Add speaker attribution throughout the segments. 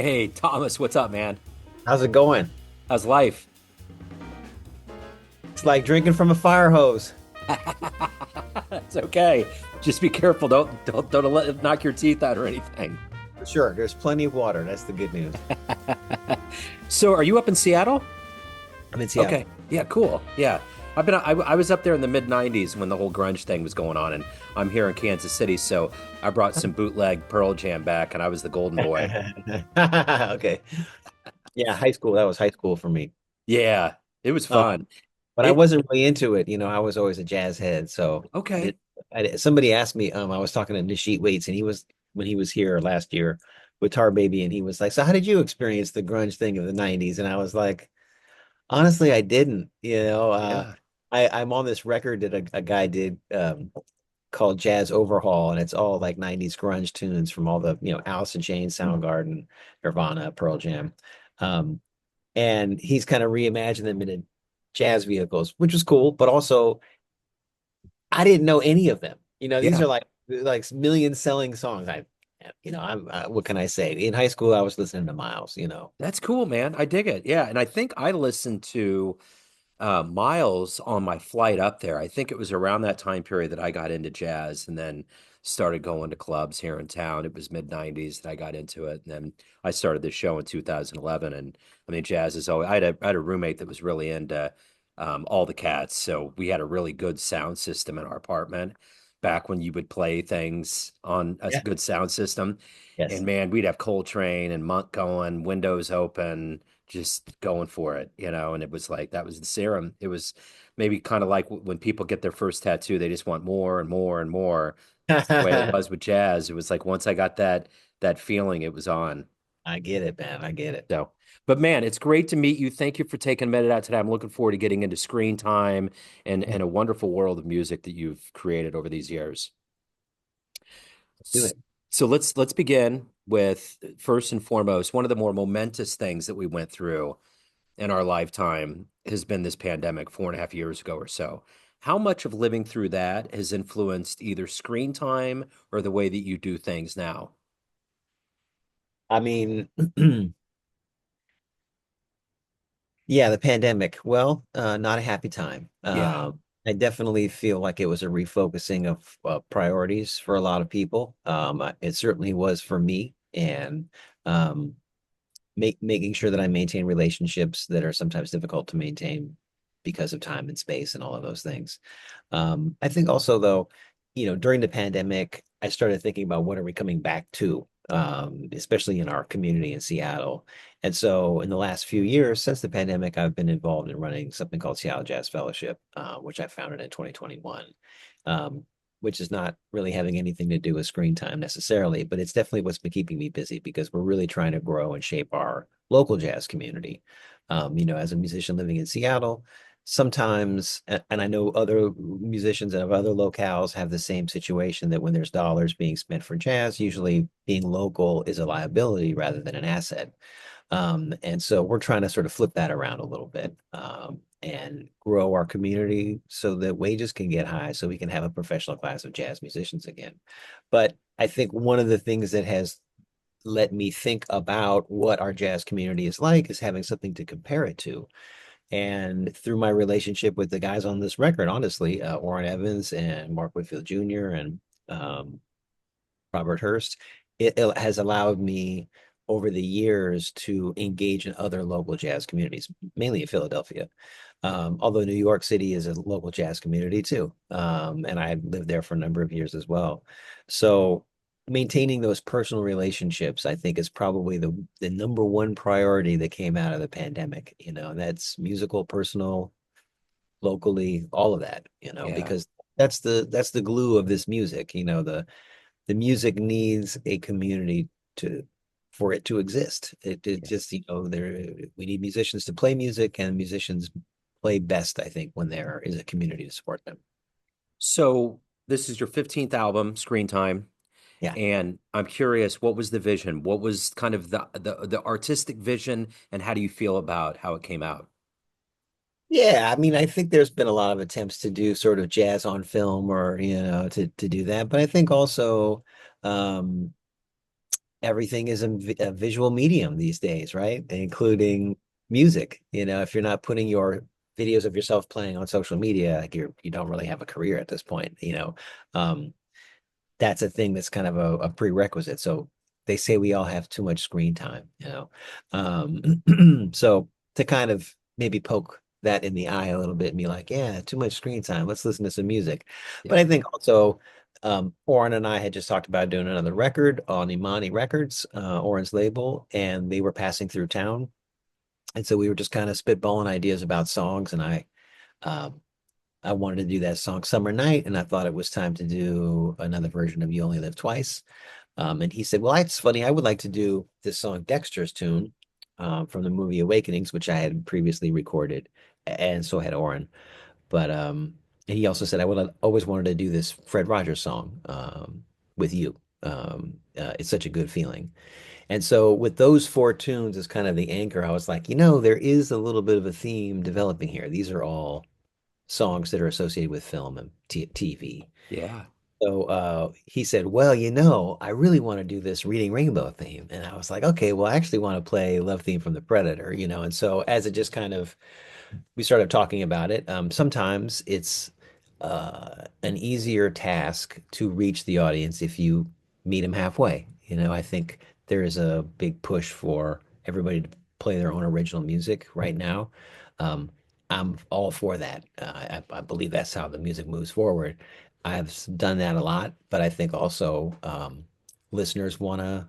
Speaker 1: Hey, Thomas, what's up, man?
Speaker 2: How's it going?
Speaker 1: How's life?
Speaker 2: It's like drinking from a fire hose.
Speaker 1: It's okay. Just be careful. Don't let it knock your teeth out or anything.
Speaker 2: Sure, there's plenty of water. That's the good news.
Speaker 1: So, are you up in Seattle?
Speaker 2: I'm in Seattle.
Speaker 1: Okay. Yeah, cool. Yeah. I was up there in the mid 90s when the whole grunge thing was going on, and I'm here in Kansas City, so I brought some bootleg Pearl Jam back, and I was the golden boy.
Speaker 2: Okay. Yeah, high school. That was high school for me.
Speaker 1: Yeah, it was
Speaker 2: Um,
Speaker 1: fun.
Speaker 2: but I
Speaker 1: It
Speaker 2: wasn't really into it. I was always a jazz head. So
Speaker 1: okay.
Speaker 2: somebody asked me, I was talking to Nishit Waits, and when he was here last year with Tar Baby, and he was like, "So how did you experience the grunge thing of the 90s?" And I was like, honestly, I didn't.
Speaker 1: Yeah.
Speaker 2: I'm on this record that a guy did called Jazz Overhaul, and it's all like 90s grunge tunes from all the, Alice in Chains, Soundgarden, Nirvana, Pearl Jam. Um, and he's kind of reimagined them into jazz vehicles, which was cool, but also I didn't know any of them. These
Speaker 1: Yeah.
Speaker 2: are like million selling songs. What can I say? In high school, I was listening to Miles.
Speaker 1: That's cool, man. I dig it. Yeah, and I think I listened to Miles on my flight up there. I think it was around that time period that I got into jazz and then started going to clubs here in town. It was mid 90s that I got into it. And then I started this show in 2011. And I mean, jazz is always, I had a roommate that was really into all the cats. So we had a really good sound system in our apartment back when you would play things on a
Speaker 2: Yeah.
Speaker 1: good sound system. And
Speaker 2: Yes.
Speaker 1: man, we'd have Coltrane and Monk going, windows open, just going for it, and it was like that was the serum. It was maybe kind of like when people get their first tattoo, they just want more and more and more. That's the way it was with jazz. It was like once I got that feeling, it was on.
Speaker 2: I get it, man. I get it.
Speaker 1: So, but man, it's great to meet you. Thank you for taking a minute out today. I'm looking forward to getting into screen time and a wonderful world of music that you've created over these years.
Speaker 2: Let's do it.
Speaker 1: So let's begin with first and foremost, one of the more momentous things that we went through in our lifetime has been this pandemic 4.5 years ago or so. How much of living through that has influenced either screen time or the way that you do things now?
Speaker 2: I mean, yeah, the pandemic. Well, not a happy time.
Speaker 1: Yeah,
Speaker 2: I definitely feel like it was a refocusing of priorities for a lot of people. It certainly was for me, and um, making sure that I maintain relationships that are sometimes difficult to maintain because of time and space and all of those things. I think also though, during the pandemic, I started thinking about what are we coming back to, especially in our community in Seattle. And so in the last few years since the pandemic, I've been involved in running something called Seattle Jazz Fellowship, which I founded in 2021. Um, which is not really having anything to do with screen time necessarily, but it's definitely what's been keeping me busy because we're really trying to grow and shape our local jazz community. As a musician living in Seattle, sometimes, and I know other musicians of other locales have the same situation that when there's dollars being spent for jazz, usually being local is a liability rather than an asset. And so we're trying to sort of flip that around a little bit, and grow our community so that wages can get high so we can have a professional class of jazz musicians again. But I think one of the things that has let me think about what our jazz community is like is having something to compare it to. And through my relationship with the guys on this record, honestly, Orrin Evans and Mark Whitfield Jr. and um, Robert Hurst, it has allowed me over the years to engage in other local jazz communities, mainly in Philadelphia. Although New York City is a local jazz community too. And I lived there for a number of years as well. So maintaining those personal relationships, I think, is probably the number one priority that came out of the pandemic. That's musical, personal, locally, all of that,
Speaker 1: yeah,
Speaker 2: because that's the glue of this music. The music needs a community to for it to exist. It
Speaker 1: yeah.
Speaker 2: just, there we need musicians to play music, and musicians play best, I think, when there is a community to support them.
Speaker 1: So this is your 15th album, Screen Time,
Speaker 2: Yeah.
Speaker 1: and I'm curious, what was the vision? What was kind of the artistic vision, and how do you feel about how it came out?
Speaker 2: Yeah, I mean, I think there's been a lot of attempts to do sort of jazz on film or, to do that. But I think also, um, everything is a visual medium these days, right? Including music. If you're not putting your videos of yourself playing on social media, like you don't really have a career at this point. Um, that's a thing that's kind of a prerequisite. So they say we all have too much screen time. So to kind of maybe poke that in the eye a little bit and be like, yeah, too much screen time. Let's listen to some music. But
Speaker 1: Yeah.
Speaker 2: I think also Orrin and I had just talked about doing another record on Imani Records, Orrin's label, and they were passing through town. And so we were just kind of spitballing ideas about songs, and um, I wanted to do that song Summer Night, and I thought it was time to do another version of You Only Live Twice. And he said, well, it's funny. I would like to do this song Dexter's tune from the movie Awakenings, which I had previously recorded, and so had Orrin. But and he also said, I would have always wanted to do this Fred Rogers song with you. It's such a good feeling. And so with those four tunes as kind of the anchor, I was like, there is a little bit of a theme developing here. These are all songs that are associated with film and TV.
Speaker 1: Yeah.
Speaker 2: So he said, well, I really want to do this Reading Rainbow theme. And I was like, okay, well, I actually want to play Love Theme from The Predator. And so as it just kind of, we started talking about it. Sometimes it's an easier task to reach the audience if you meet them halfway. I think there is a big push for everybody to play their own original music right now. Um, I'm all for that. I believe that's how the music moves forward. I've done that a lot, but I think also listeners want to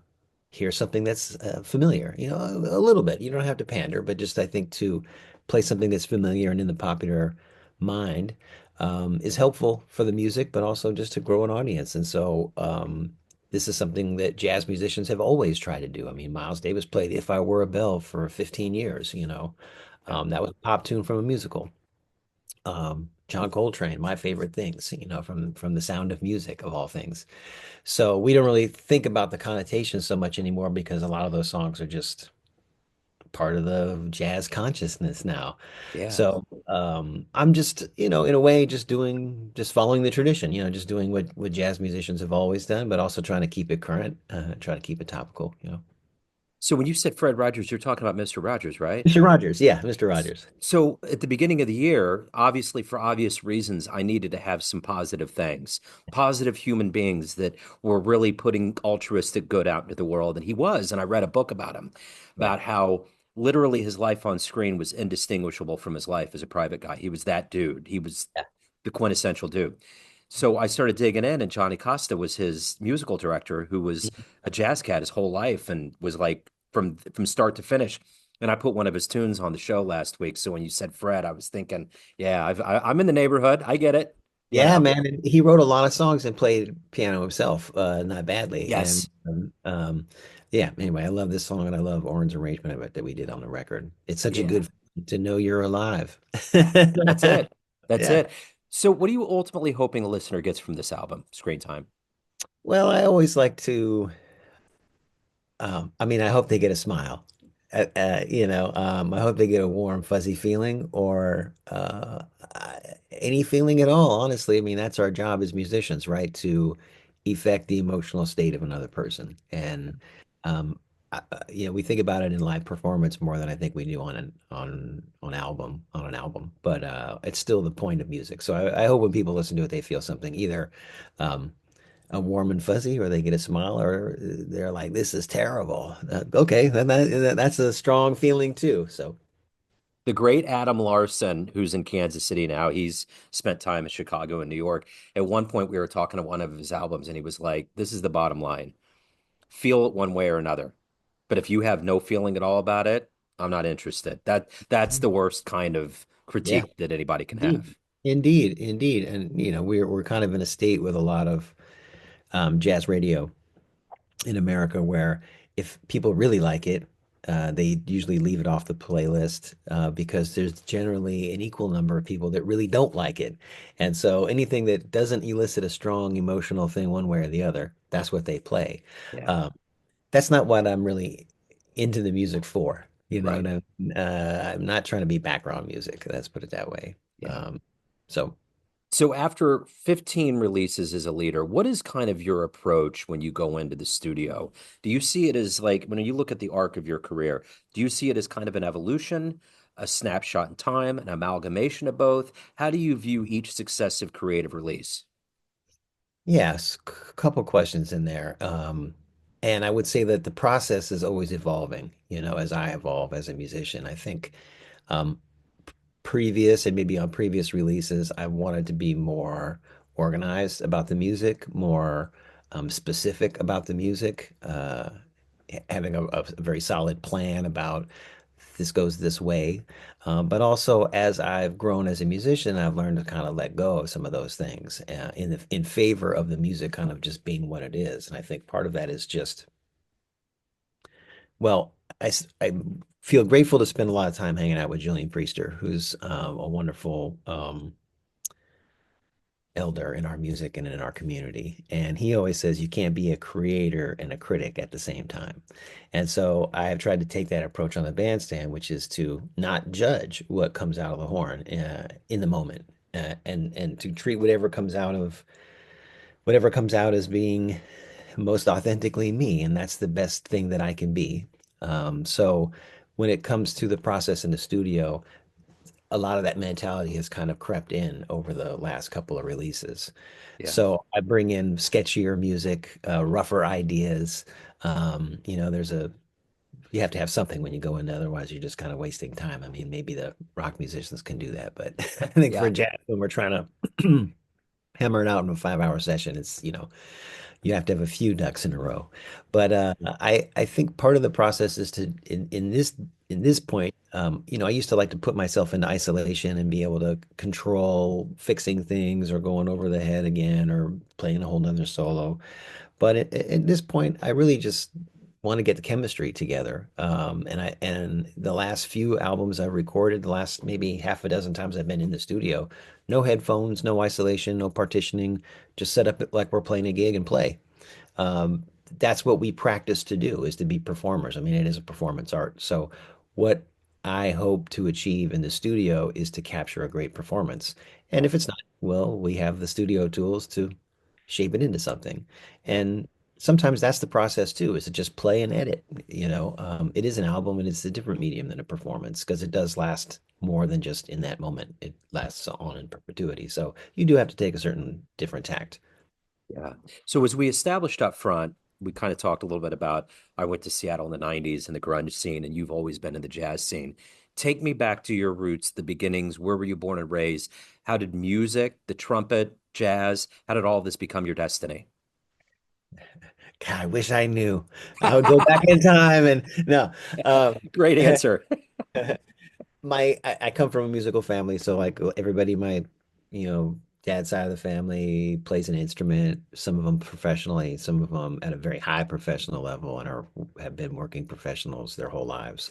Speaker 2: hear something that's familiar, a little bit. You don't have to pander, but just I think to play something that's familiar and in the popular mind is helpful for the music, but also just to grow an audience. And so this is something that jazz musicians have always tried to do. I mean, Miles Davis played If I Were a Bell for 15 years.
Speaker 1: Yeah.
Speaker 2: That was a pop tune from a musical. John Coltrane, my favorite things, from The Sound of Music of all things. So we don't really think about the connotation so much anymore because a lot of those songs are just part of the jazz consciousness now.
Speaker 1: Yeah.
Speaker 2: So I'm just, in a way, just following the tradition, just doing what jazz musicians have always done, but also trying to keep it current, try to keep it topical.
Speaker 1: So when you said Fred Rogers, you're talking about Mr. Rogers, right?
Speaker 2: Mr. Rogers, yeah, Mr. Rogers.
Speaker 1: So at the beginning of the year, obviously for obvious reasons, I needed to have some positive things, positive human beings that were really putting altruistic good out into the world. And he was. And I read a book about him,
Speaker 2: Yeah,
Speaker 1: about how literally his life on screen was indistinguishable from his life as a private guy. He was that dude. He was
Speaker 2: yeah,
Speaker 1: the quintessential dude. So I started digging in, and Johnny Costa was his musical director, who was a jazz cat his whole life and was like from start to finish. And I put one of his tunes on the show last week. So when you said Fred, I was thinking, yeah, I'm in the neighborhood. I get it. You
Speaker 2: yeah,
Speaker 1: know?
Speaker 2: man. And he wrote a lot of songs and played piano himself, not badly. And
Speaker 1: Yes.
Speaker 2: yeah, anyway, I love this song and I love Orange arrangement of it that we did on the record. It's such a
Speaker 1: Yeah.
Speaker 2: good to know you're alive.
Speaker 1: That's it. That's
Speaker 2: Yeah.
Speaker 1: it. So what are you ultimately hoping a listener gets from this album, Screen Time?
Speaker 2: Well, I always like to I mean, I hope they get a smile. I hope they get a warm, fuzzy feeling or any feeling at all, honestly. I mean, that's our job as musicians, right? To affect the emotional state of another person. And we think about it in live performance more than I think we do on an album. But it's still the point of music. So I hope when people listen to it, they feel something either um, warm and fuzzy, or they get a smile, or they're like, "This is terrible." Okay, then that's a strong feeling too. So
Speaker 1: The great Adam Larson, who's in Kansas City now, he's spent time in Chicago and New York. At one point, we were talking to one of his albums, and he was like, "This is the bottom line. Feel it one way or another. But if you have no feeling at all about it, I'm not interested." That's the worst kind of
Speaker 2: yeah,
Speaker 1: critique that anybody can
Speaker 2: indeed,
Speaker 1: have.
Speaker 2: indeed, and we're kind of in a state with a lot of jazz radio in America where if people really like it, they usually leave it off the playlist because there's generally an equal number of people that really don't like it. And so anything that doesn't elicit a strong emotional thing one way or the other, that's what they play.
Speaker 1: Yeah,
Speaker 2: Um, that's not what I'm really into the music for.
Speaker 1: right.
Speaker 2: I'm not trying to be background music. Let's put it that way.
Speaker 1: Yeah.
Speaker 2: Um, so
Speaker 1: So after 15 releases as a leader, what is kind of your approach when you go into the studio? Do you see it as like when you look at the arc of your career, do you see it as kind of an evolution, a snapshot in time, an amalgamation of both? How do you view each successive creative release?
Speaker 2: Yes, couple questions in there. And I would say that the process is always evolving, as I evolve as a musician. I think um, previous and maybe on previous releases, I wanted to be more organized about the music, more specific about the music, having a very solid plan about this goes this way. But also, as I've grown as a musician, I've learned to kind of let go of some of those things in favor of the music kind of just being what it is. And I think part of that is just, well, I feel grateful to spend a lot of time hanging out with Julian Priester, who's a wonderful elder in our music and in our community. And he always says you can't be a creator and a critic at the same time. And so I have tried to take that approach on the bandstand, which is to not judge what comes out of the horn in the moment, and to treat whatever comes out as being most authentically me, and that's the best thing that I can be. So when it comes to the process in the studio, a lot of that mentality has kind of crept in over the last couple of releases.
Speaker 1: Yeah.
Speaker 2: So I bring in sketchier music, rougher ideas. There's you have to have something when you go in, otherwise you're just kind of wasting time. I mean, maybe the rock musicians can do that, but I think for
Speaker 1: Yeah.
Speaker 2: jazz, when we're trying to hammer it out in a 5 hour session, you have to have a few ducks in a row. But I think part of the process is to in this point, I used to like to put myself into isolation and be able to control fixing things or going over the head again or playing a whole nother solo. But at this point, I really just want to get the chemistry together. And the last few albums I've recorded, the last maybe half a dozen times I've been in the studio, no headphones, no isolation, no partitioning, just set up it like we're playing a gig and play. Um, that's what we practice to do, is to be performers. I mean, it is a performance art. So what I hope to achieve in the studio is to capture a great performance. And
Speaker 1: Yeah.
Speaker 2: if it's not, well, we have the studio tools to shape it into something.
Speaker 1: Yeah.
Speaker 2: And sometimes that's the process too, is to just play and edit. It is an album and it's a different medium than a performance because it does last more than just in that moment. It lasts on in perpetuity. So you do have to take a certain different tact.
Speaker 1: Yeah. So as we established up front, we kind of talked a little bit about I went to Seattle in the 90s and the grunge scene, and you've always been in the jazz scene. Take me back to your roots, the beginnings. Where were you born and raised? How did music, the trumpet, jazz, how did all this become your destiny?
Speaker 2: God, I wish I knew. I would go back in time and no. Um,
Speaker 1: Great answer.
Speaker 2: I come from a musical family, so like everybody, my dad's side of the family plays an instrument. Some of them professionally, some of them at a very high professional level, and have been working professionals their whole lives,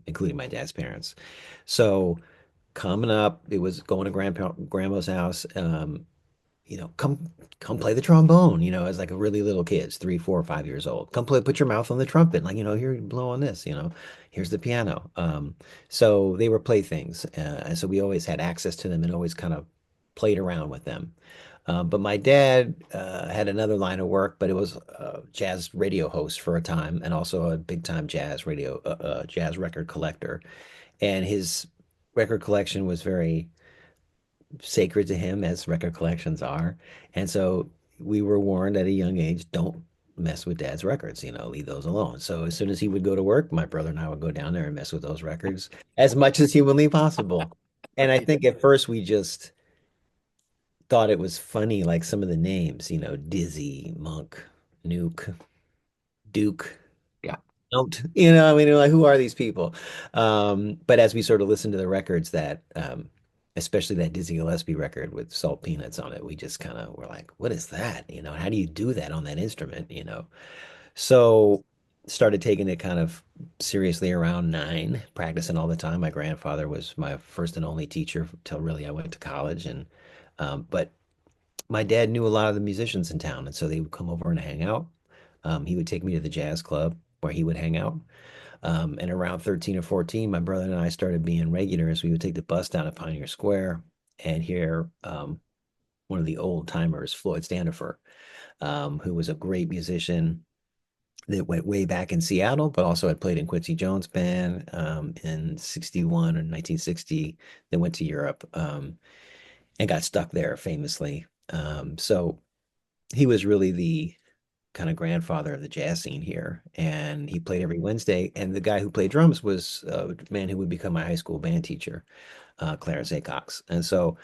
Speaker 2: including my dad's parents. So coming up, it was going to grandma's house. Come play the trombone, as like a really little kids, 3, 4, 5 years old. Come play, put your mouth on the trumpet, like, here, blow on this, here's the piano. So they were playthings. And so we always had access to them and always kind of played around with them. But my dad had another line of work, but it was a jazz radio host for a time and also a big time jazz record collector. And his record collection was very sacred to him, as record collections are. And so we were warned at a young age, don't mess with dad's records, leave those alone. So as soon as he would go to work, my brother and I would go down there and mess with those records as much as humanly possible. And I
Speaker 1: Right.
Speaker 2: think at first we just thought it was funny, like some of the names, Dizzy, Monk, Nuke, Duke.
Speaker 1: Yeah.
Speaker 2: Don't, I mean, like, who are these people? But as we sort of listened to the records especially that Dizzy Gillespie record with Salt Peanuts on it, we just kind of were like, what is that? How do you do that on that instrument? So started taking it kind of seriously around 9, practicing all the time. My grandfather was my first and only teacher till really I went to college. But my dad knew a lot of the musicians in town, and so they would come over and hang out. He would take me to the jazz club where he would hang out. And around 13 or 14, my brother and I started being regulars. We would take the bus down to Pioneer Square and hear one of the old timers, Floyd Standifer, who was a great musician that went way back in Seattle, but also had played in Quincy Jones' band in 61 or 1960. They went to Europe and got stuck there famously. So he was really the kind of grandfather of the jazz scene here. And he played every Wednesday. And the guy who played drums was a man who would become my high school band teacher, Clarence A. Cox. And so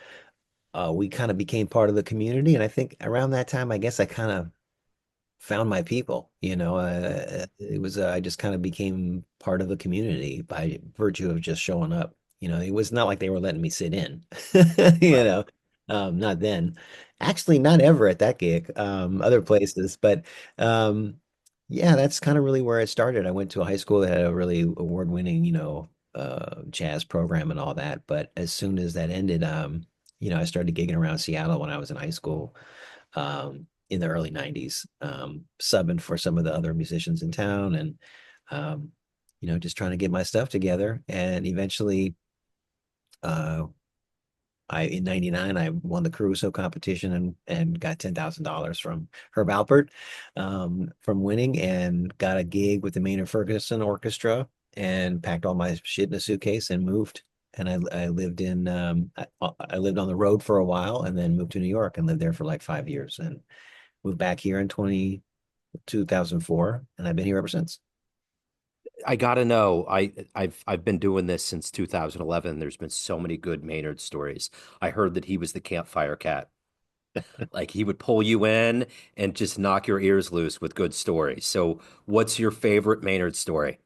Speaker 2: we kind of became part of the community. And I think around that time, I guess I kind of found my people, it was I just kind of became part of the community by virtue of just showing up. It was not like they were letting me sit in, you
Speaker 1: Right.
Speaker 2: know, not then. Actually, not ever at that gig, other places, but um, yeah, that's kind of really where it started. I went to a high school that had a really award-winning, jazz program and all that. But as soon as that ended, I started gigging around Seattle when I was in high school in the early 90s, subbing for some of the other musicians in town and, um, just trying to get my stuff together. And eventually, uh, in 99, I won the Caruso competition and got $10,000 from Herb Alpert from winning and got a gig with the Maynard Ferguson Orchestra and packed all my shit in a suitcase and moved. And I lived I lived on the road for a while and then moved to New York and lived there for like 5 years and moved back here in 2004, and I've been here ever since.
Speaker 1: I gotta know. I've been doing this since 2011. There's been so many good Maynard stories. I heard that he was the campfire cat. Like he would pull you in and just knock your ears loose with good stories. So, what's your favorite Maynard story?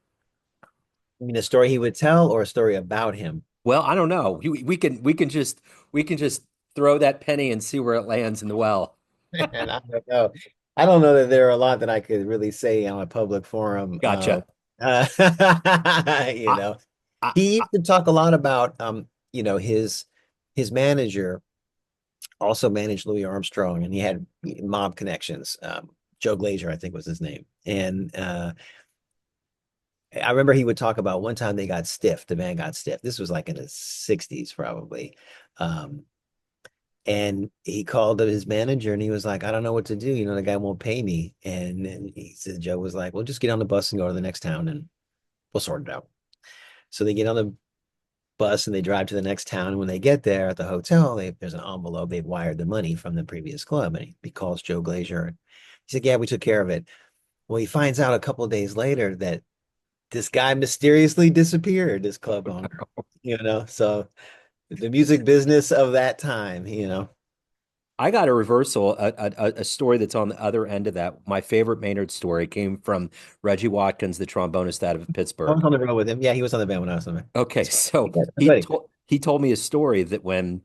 Speaker 2: I mean, a story he would tell or a story about him.
Speaker 1: Well, I don't know. We can just throw that penny and see where it lands in the well.
Speaker 2: And I don't know. I don't know that there are a lot that I could really say on a public forum.
Speaker 1: Gotcha.
Speaker 2: Uh, you
Speaker 1: I,
Speaker 2: know,
Speaker 1: I,
Speaker 2: he
Speaker 1: I,
Speaker 2: used to talk a lot about, his manager also managed Louis Armstrong, and he had mob connections. Joe Glazier, I think, was his name, and I remember he would talk about one time they got stiff. The band got stiff. This was like in the 60s, probably. Um, and he called up his manager and he was like, I don't know what to do. The guy won't pay me. And then he said, Joe was like, well, just get on the bus and go to the next town and we'll sort it out. So they get on the bus and they drive to the next town. And when they get there at the hotel, there's an envelope. They've wired the money from the previous club. And he calls Joe Glazier. And he said, yeah, we took care of it. Well, he finds out a couple of days later that this guy mysteriously disappeared, this club owner, so the music business of that time.
Speaker 1: I got a reversal, a story that's on the other end of that. My favorite Maynard story came from Reggie Watkins, the trombonist out of
Speaker 2: I was
Speaker 1: Pittsburgh.
Speaker 2: on the road with him. Yeah, he was on the band when I was on the band.
Speaker 1: Okay, so he
Speaker 2: Buddy.
Speaker 1: told me a story that when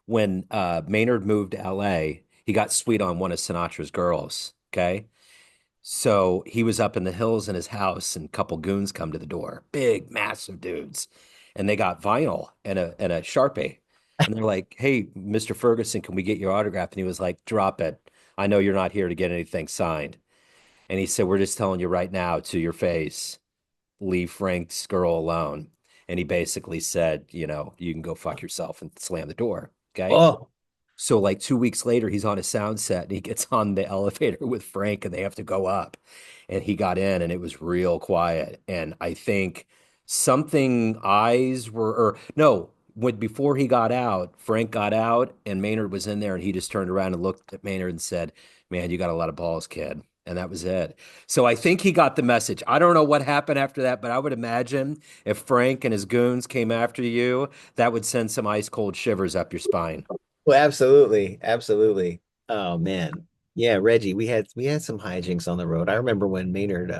Speaker 1: Maynard moved to LA, he got sweet on one of Sinatra's girls. Okay. So he was up in the hills in his house, and a couple goons come to the door, big, massive dudes, and they got vinyl and a Sharpie, and they're like, "Hey, Mr. Ferguson, can we get your autograph?" And he was like, "Drop it. I know you're not here to get anything signed." And he said, "We're just telling you right now to your face, leave Frank's girl alone." And he basically said, you can go fuck yourself and slam the door. Okay.
Speaker 2: Oh,
Speaker 1: So like 2 weeks later, he's on a sound set and he gets on the elevator with Frank and they have to go up. And he got in and it was real quiet. And I think something eyes were, or no, when before he got out, Frank got out and Maynard was in there and he just turned around and looked at Maynard and said, "Man, you got a lot of balls, kid." And that was it. So I think he got the message. I don't know what happened after that, but I would imagine if Frank and his goons came after you, that would send some ice cold shivers up your spine.
Speaker 2: well, absolutely, absolutely. Oh man, yeah, Reggie. We had some hijinks on the road. I remember when Maynard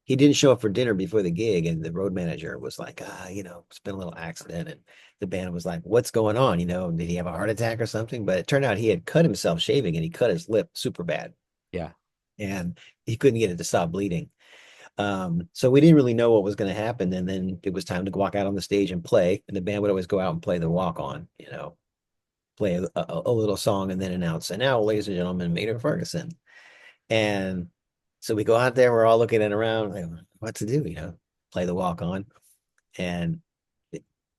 Speaker 2: he didn't show up for dinner before the gig, and the road manager was like, it's been a little accident, and the band was like, what's going on? Did he have a heart attack or something? But it turned out he had cut himself shaving, and he cut his lip super bad,
Speaker 1: Yeah.
Speaker 2: and he couldn't get it to stop bleeding. So we didn't really know what was going to happen. And then it was time to walk out on the stage and play. And the band would always go out and play the walk on, play a little song and then announce, and now, ladies and gentlemen, Maynard Ferguson. And so we go out there, we're all looking at around, like, what to do, play the walk on. And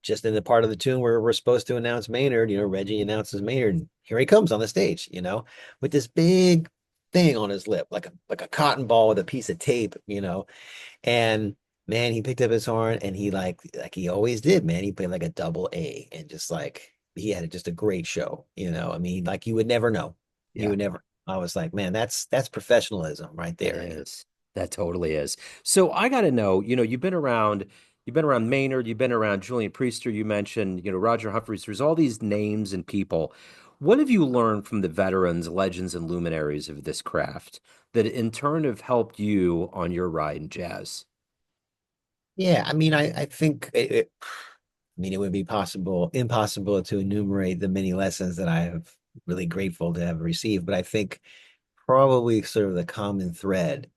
Speaker 2: just in the part of the tune where we're supposed to announce Maynard, Reggie announces Maynard, and here he comes on the stage, with this big thing on his lip, like a cotton ball with a piece of tape, and man, he picked up his horn and he like he always did, man. He played like a double A and just like he had just a great show, I mean, like you would never know. You
Speaker 1: Yeah.
Speaker 2: would never. I was like, man, that's professionalism right
Speaker 1: It
Speaker 2: there.
Speaker 1: is. That totally is. So I got to know, you've been around Maynard, you've been around Julian Priester, you mentioned, Roger Humphries. There's all these names and people. What have you learned from the veterans, legends, and luminaries of this craft that in turn have helped you on your ride in jazz?
Speaker 2: Yeah, I mean, I think I mean, it would be impossible to enumerate the many lessons that I have really grateful to have received, but I think probably sort of the common thread,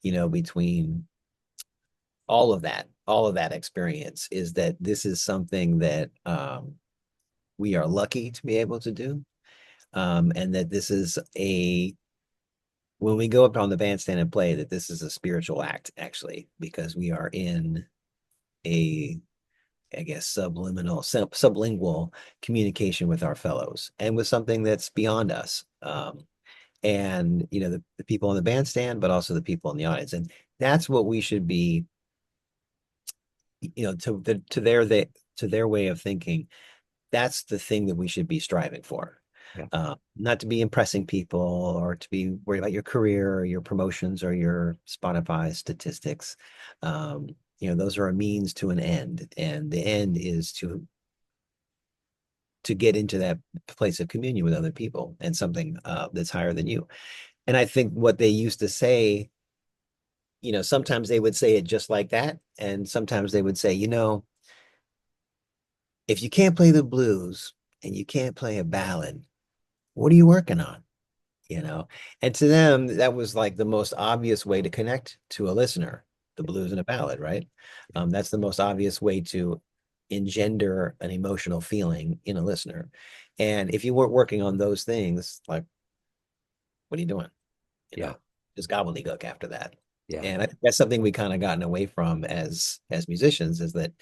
Speaker 2: between all of that experience is that this is something that we are lucky to be able to do. And that this is when we go up on the bandstand and play, that this is a spiritual act, actually, because we are in a, I guess, sublingual communication with our fellows and with something that's beyond us. And, the people on the bandstand, but also the people in the audience. And that's what we should be, to their way of thinking. That's the thing that we should be striving for.
Speaker 1: Yeah.
Speaker 2: Not to be impressing people or to be worried about your career or your promotions or your Spotify statistics. Those are a means to an end, and the end is to get into that place of communion with other people and something that's higher than you. And I think what they used to say, sometimes they would say it just like that, and sometimes they would say, if you can't play the blues and you can't play a ballad, what are you working on? And to them, that was like the most obvious way to connect to a listener, the blues and a ballad, right? That's the most obvious way to engender an emotional feeling in a listener. And if you weren't working on those things, like, what are you doing? You
Speaker 1: Yeah.
Speaker 2: know, just gobbledygook after that.
Speaker 1: Yeah.
Speaker 2: And I think that's something we kind of gotten away from as musicians, is that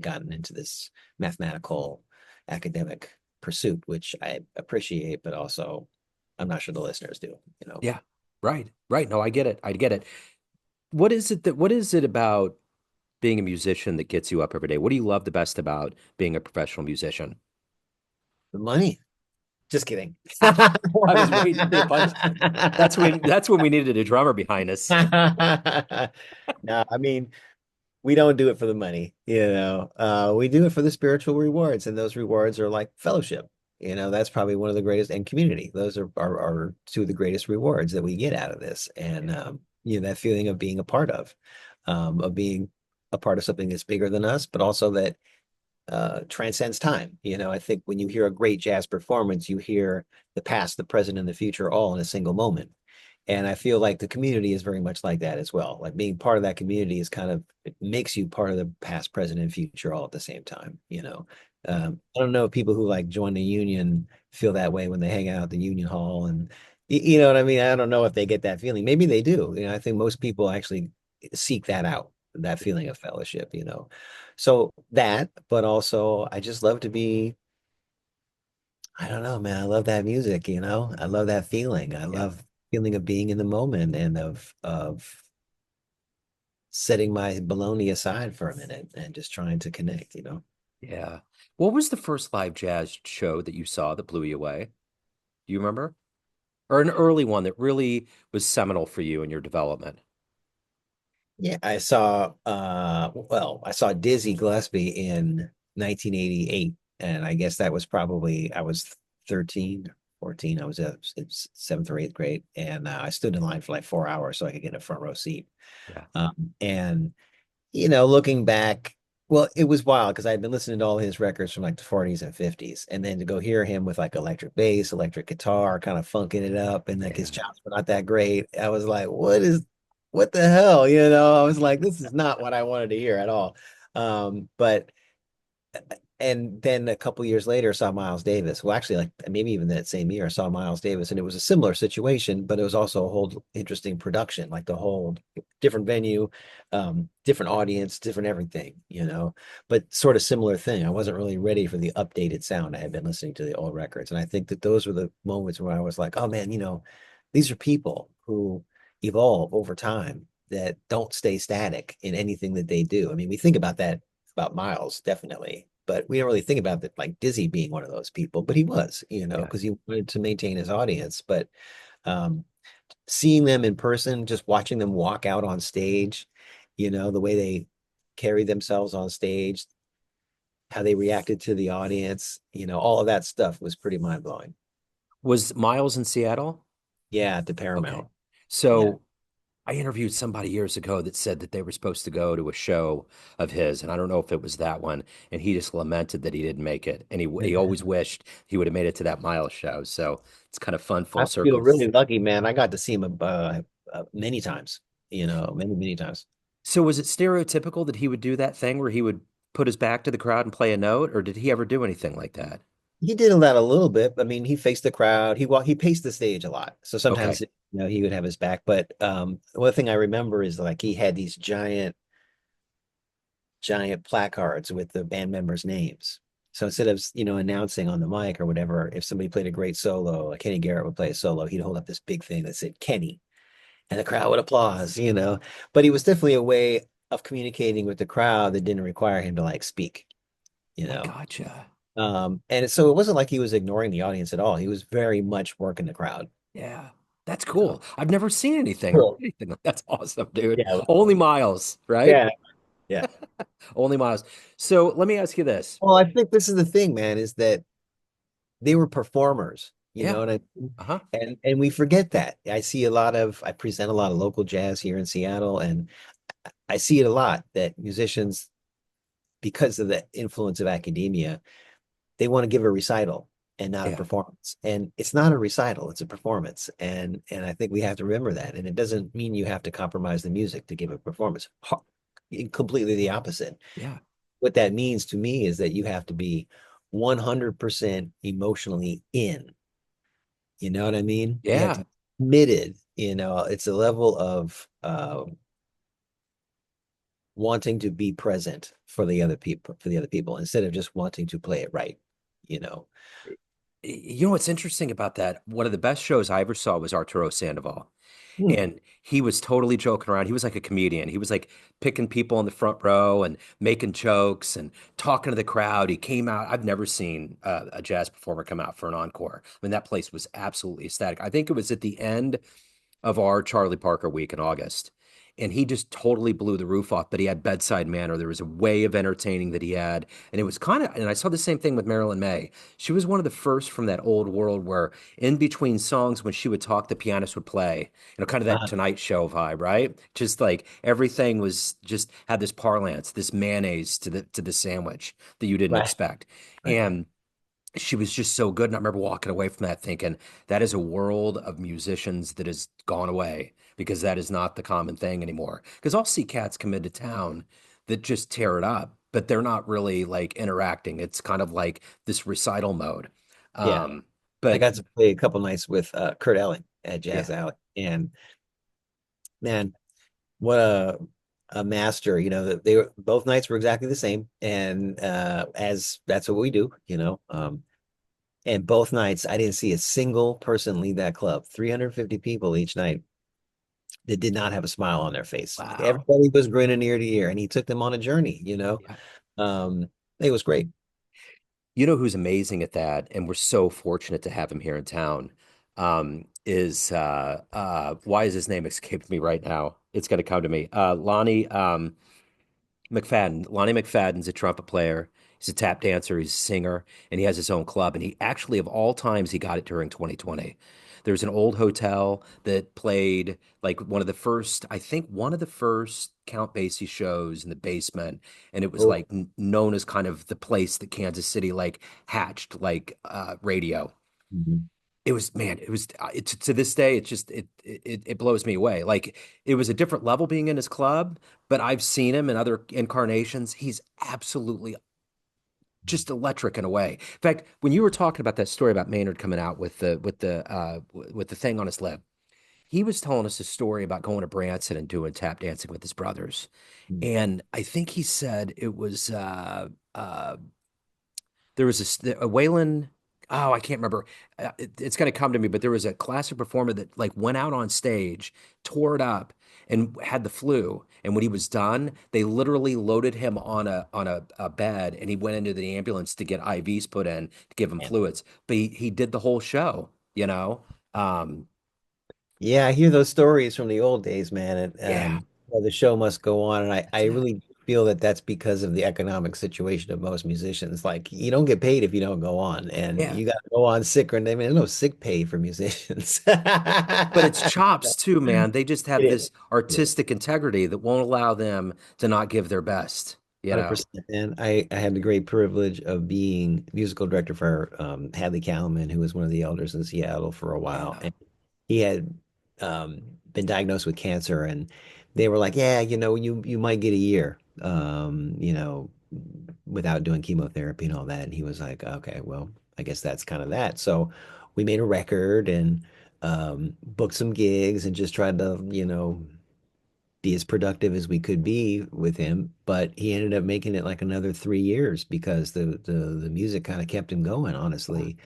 Speaker 2: gotten into this mathematical academic pursuit, which I appreciate, but also I'm not sure the listeners do.
Speaker 1: Yeah. Right. Right. No, I get it. I get it. What is it about being a musician that gets you up every day? What do you love the best about being a professional musician?
Speaker 2: The money. Just kidding.
Speaker 1: I was waiting for the punch. That's when we needed a drummer behind us.
Speaker 2: No, I mean, we don't do it for the money. We do it for the spiritual rewards, and those rewards are like fellowship. That's probably one of the greatest, and community. Those are two of the greatest rewards that we get out of this. And that feeling of being a part of being a part of something that's bigger than us, but also that transcends time. I think when you hear a great jazz performance, you hear the past, the present, and the future all in a single moment. And I feel like the community is very much like that as well. Like being part of that community is it makes you part of the past, present, and future all at the same time. I don't know if people who like join the union feel that way when they hang out at the union hall, and you know what I mean? I don't know if they get that feeling. Maybe they do. I think most people actually seek that out, that feeling of fellowship. So that, but also I just love to be, I don't know, man. I love that music. I love that feeling. I
Speaker 1: Yeah.
Speaker 2: love feeling of being in the moment and of setting my baloney aside for a minute and just trying to connect.
Speaker 1: Yeah. What was the first live jazz show that you saw that blew you away? Do you remember? Or an early one that really was seminal for you in your development?
Speaker 2: Yeah, I saw Dizzy Gillespie in 1988, and I guess that was probably I was 13, 14. I was in seventh or eighth grade, and I stood in line for like 4 hours so I could get a front row seat.
Speaker 1: Yeah.
Speaker 2: And looking back, well, it was wild because I'd been listening to all his records from like the 40s and 50s. And then to go hear him with like electric bass, electric guitar, kind of funking it up, and like his
Speaker 1: Yeah.
Speaker 2: chops were not that great. I was like, what the hell? I was like, this is not what I wanted to hear at all. But and then a couple years later saw Miles Davis. Well, actually, like maybe even that same year, I saw Miles Davis, and it was a similar situation, but it was also a whole interesting production, like the whole different venue, different audience, different everything, but sort of similar thing. I wasn't really ready for the updated sound. I had been listening to the old records, and I think that those were the moments where I was like, oh man, these are people who evolve over time that don't stay static in anything that they do. I mean, we think about that about Miles, definitely. But we don't really think about that, like Dizzy being one of those people, but he was,
Speaker 1: Yeah.
Speaker 2: because he wanted to maintain his audience. But um, seeing them in person, just watching them walk out on stage, the way they carried themselves on stage, how they reacted to the audience, all of that stuff was pretty mind blowing.
Speaker 1: Was Miles in Seattle?
Speaker 2: Yeah, the
Speaker 1: Okay.
Speaker 2: Paramount. Yeah.
Speaker 1: So I interviewed somebody years ago that said that they were supposed to go to a show of his, and I don't know if it was that one, and he just lamented that he didn't make it, and he always wished he would have made it to that Miles show. So it's kind of fun, full
Speaker 2: I feel
Speaker 1: circle.
Speaker 2: really lucky, man. I got to see him many times, many, many times.
Speaker 1: So was it stereotypical that he would do that thing where he would put his back to the crowd and play a note, or did he ever do anything like that?
Speaker 2: He did that a little bit. I mean, he faced the crowd. He paced the stage a lot. So sometimes,
Speaker 1: Okay.
Speaker 2: he would have his back. But one thing I remember is like he had these giant placards with the band members' names. So instead of, announcing on the mic or whatever, if somebody played a great solo, like Kenny Garrett would play a solo, he'd hold up this big thing that said Kenny, and the crowd would applause. But he was definitely a way of communicating with the crowd that didn't require him to like speak, you
Speaker 1: I
Speaker 2: know.
Speaker 1: gotcha.
Speaker 2: And so it wasn't like he was ignoring the audience at all. He was very much working the crowd,
Speaker 1: Yeah. That's
Speaker 2: you know.
Speaker 1: cool. I've never seen anything or
Speaker 2: Cool.
Speaker 1: anything. That's awesome, dude.
Speaker 2: Yeah.
Speaker 1: Only Miles, right?
Speaker 2: Yeah. Yeah.
Speaker 1: Only Miles. So let me ask you this.
Speaker 2: Well, I think this is the thing, man, is that they were performers,
Speaker 1: Yeah.
Speaker 2: and
Speaker 1: Uh-huh.
Speaker 2: and we forget that. I present a lot of local jazz here in Seattle, and I see it a lot that musicians, because of the influence of academia, they want to give a recital and not a
Speaker 1: Yeah.
Speaker 2: performance. And it's not a recital, it's a performance. And I think we have to remember that. And it doesn't mean you have to compromise the music to give a performance. Completely the opposite.
Speaker 1: Yeah.
Speaker 2: What that means to me is that you have to be 100% emotionally in. You know what I mean? You have to
Speaker 1: Yeah.
Speaker 2: be committed. It's a level of wanting to be present for the other people, instead of just wanting to play it right, you know.
Speaker 1: You know what's interesting about that? One of the best shows I ever saw was Arturo Sandoval.
Speaker 2: Hmm.
Speaker 1: And he was totally joking around. He was like a comedian. He was like picking people in the front row and making jokes and talking to the crowd. He came out. I've never seen a jazz performer come out for an encore. I mean, that place was absolutely ecstatic. I think it was at the end of our Charlie Parker week in August. And he just totally blew the roof off, but he had bedside manner. There was a way of entertaining that he had. And it was kind of, and I saw the same thing with Marilyn May. She was one of the first from that old world where in between songs, when she would talk, the pianist would play, kind of that
Speaker 2: Uh,
Speaker 1: Tonight Show vibe, right? Just like everything was just had this parlance, this mayonnaise to the sandwich that you didn't
Speaker 2: right,
Speaker 1: expect.
Speaker 2: right.
Speaker 1: And she was just so good. And I remember walking away from that thinking that is a world of musicians that has gone away because that is not the common thing anymore. Because I'll see cats come into town that just tear it up, but they're not really like interacting. It's kind of like this recital mode.
Speaker 2: Yeah.
Speaker 1: Um,
Speaker 2: I
Speaker 1: but
Speaker 2: got to play a couple nights with Kurt Elling at Jazz
Speaker 1: yeah,
Speaker 2: Alley. And man, what a master. They were both nights were exactly the same. And as that's what we do. And both nights I didn't see a single person leave that club. 350 people each night that did not have a smile on their face.
Speaker 1: wow.
Speaker 2: Everybody was grinning ear to ear, and he took them on a journey.
Speaker 1: Yeah.
Speaker 2: Um, it was great.
Speaker 1: You know who's amazing at that, and we're so fortunate to have him here in town, is why is his name escaped me right now? It's gonna come to me. Lonnie McFadden. Lonnie McFadden's a trumpet player. He's a tap dancer. He's a singer, and he has his own club. And he actually, of all times, he got it during 2020. There's an old hotel that played like one of the first, I think, one of the first Count Basie shows in the basement, and it was
Speaker 2: Oh,
Speaker 1: like known as kind of the place that Kansas City like hatched like radio.
Speaker 2: mhm.
Speaker 1: It was, man, it was to this day, it's just it blows me away. Like it was a different level being in his club, but I've seen him in other incarnations. He's absolutely just electric in a way. In fact, when you were talking about that story about Maynard coming out with the thing on his lip, he was telling us a story about going to Branson and doing tap dancing with his brothers.
Speaker 2: Mm.
Speaker 1: And I think he said it was there was a Waylon. Oh, I can't remember. It's going to come to me, but there was a classic performer that like went out on stage, tore it up, and had the flu. And when he was done, they literally loaded him on a bed, and he went into the ambulance to get IVs put in to give him
Speaker 2: Yeah.
Speaker 1: fluids. But he did the whole show, you know. Um,
Speaker 2: Yeah, I hear those stories from the old days, man. And
Speaker 1: yeah,
Speaker 2: well, the show must go on. And I
Speaker 1: that's it.
Speaker 2: really feel that that's because of the economic situation of most musicians. Like, you don't get paid if you don't go on, and
Speaker 1: Yeah.
Speaker 2: you got to go on sick or I mean, there's no sick pay for musicians.
Speaker 1: But it's chops too, man. They just
Speaker 2: It
Speaker 1: have
Speaker 2: is.
Speaker 1: this artistic integrity that won't allow them to not give their best, you know.
Speaker 2: 100%. And I had the great privilege of being musical director for Hadley Callman, who was one of the elders in Seattle for a while.
Speaker 1: Yeah.
Speaker 2: And he had been diagnosed with cancer, and they were like, "Yeah, you might get a year, without doing chemotherapy and all that." And he was like, "Okay, well, I guess that's kind of that." So we made a record and booked some gigs and just tried to, be as productive as we could be with him, but he ended up making it like another 3 years because the music kind of kept him going, honestly.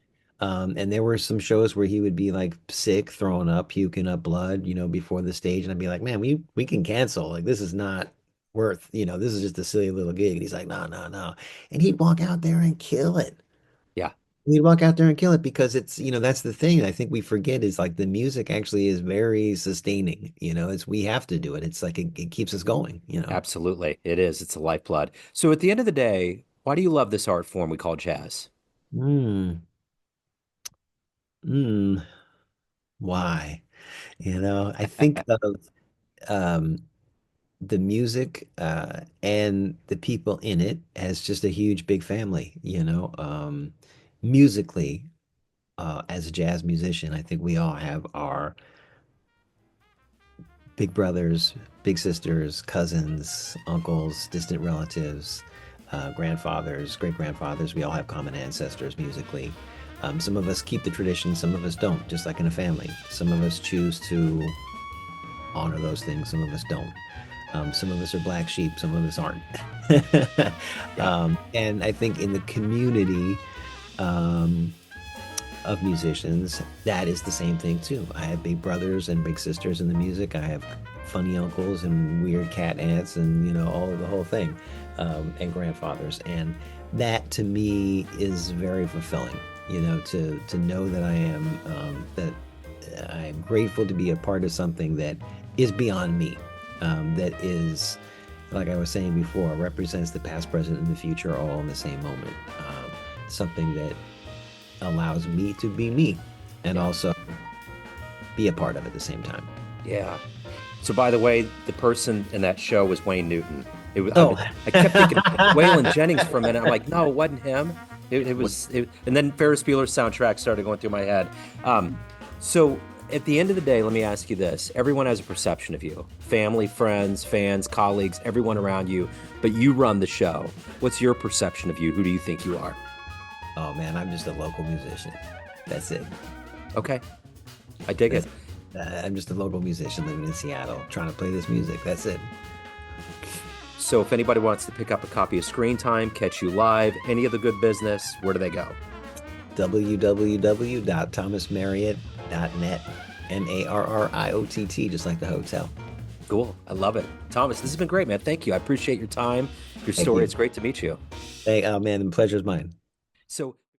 Speaker 2: And there were some shows where he would be like sick, throwing up, puking up blood, before the stage, and I'd be like, "Man, we can cancel. Like this is not worth, this is just a silly little gig." And he's like, "No, no, no," and he'd walk out there and kill it.
Speaker 1: Yeah,
Speaker 2: We'd walk out there and kill it because it's, that's the thing I think we forget is like the music actually is very sustaining. It's we have to do it. It's like it keeps us going.
Speaker 1: absolutely. It is. It's a lifeblood. So at the end of the day, why do you love this art form we call jazz?
Speaker 2: Mm, mm, why? I think of um, the music and the people in it as just a huge, big family. Musically, as a jazz musician, I think we all have our big brothers, big sisters, cousins, uncles, distant relatives, grandfathers, great grandfathers. We all have common ancestors musically. Some of us keep the tradition, some of us don't, just like in a family. Some of us choose to honor those things, some of us don't. Some of us are black sheep, some of us aren't.
Speaker 1: Yeah,
Speaker 2: And I think in the community, um, of musicians, that is the same thing too. I have big brothers and big sisters in the music. I have funny uncles and weird cat aunts and all of the whole thing, and grandfathers. And that to me is very fulfilling. To know that I am grateful to be a part of something that is beyond me, that is, like I was saying before, represents the past, present, and the future all in the same moment. Something that allows me to be me and
Speaker 1: yeah,
Speaker 2: also be a part of it at the same time.
Speaker 1: yeah. So by the way, the person in that show was Wayne Newton.
Speaker 2: Oh,
Speaker 1: I kept thinking Waylon Jennings for a minute. I'm like, no, it wasn't him. It was, and then Ferris Bueller's soundtrack started going through my head. So at the end of the day, let me ask you this. Everyone has a perception of you. Family, friends, fans, colleagues, everyone around you, but you run the show. What's your perception of you? Who do you think you are?
Speaker 2: oh man, I'm just a local musician. That's it.
Speaker 1: Okay, I dig it.
Speaker 2: That's, I'm just a local musician living in Seattle trying to play this music. That's it.
Speaker 1: So if anybody wants to pick up a copy of Screen Time, catch you live, any of the good business, where do they go?
Speaker 2: www.thomasmarriott.net. Marriott, just like the hotel.
Speaker 1: Cool. I love it. Thomas, this has been great, man. Thank you. I appreciate your time, your
Speaker 2: Thank
Speaker 1: story.
Speaker 2: you.
Speaker 1: It's great to meet you.
Speaker 2: Hey, oh man, the pleasure's mine.
Speaker 1: So